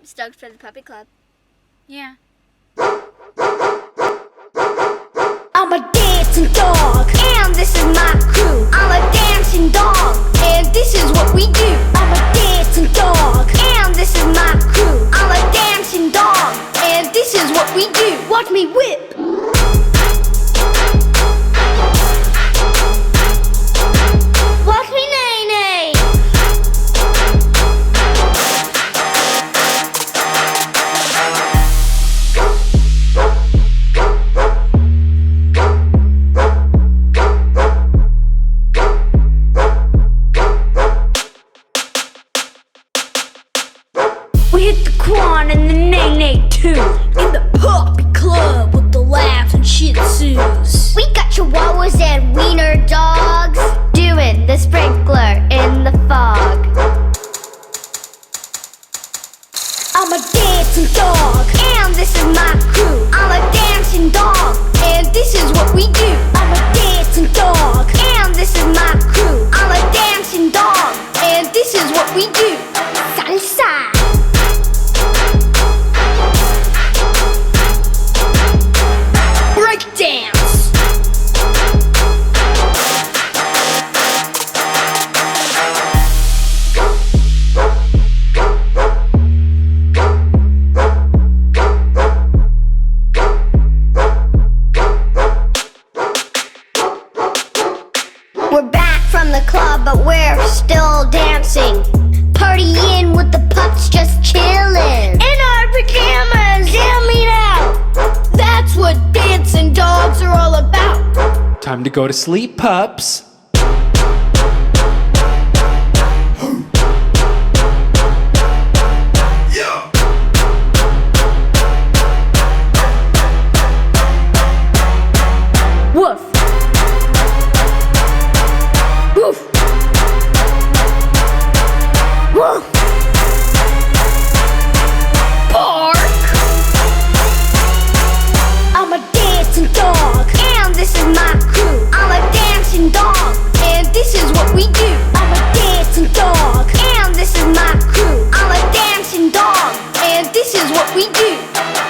Stoked for the Puppy Club. Yeah. I'm a dancing dog, And this is my crew. I'm a dancing dog, And this is what we do. I'm a dancing dog, And this is my crew. I'm a dancing dog, And this is what we do. watch me whip. Watch me nay-nay. We hit the Quan and the nay-nay too, in the Puppy Club with the laughs and shih tzus. We got chihuahuas and wiener dogs doing the sprinkler in the fog. I'm a dancing dog, And this is my crew. I'm a dancing dog, And this is what we do. I'm a dancing dog, And this is my crew. I'm a dancing dog. And this is what we do. Salsa. Break dance. We're back from the club, but we're still dancing. Partying with the pups, just chillin'. In our pajamas, Jam it out. That's what dancing dogs are all about. Time to go to sleep, pups. woof. Woof. Woof. Bark. I'm a dancing dog, And this is my crew. I'm a dancing dog, And this is what we do. I'm a dancing dog, And this is my crew. I'm a dancing dog. And this is what we do.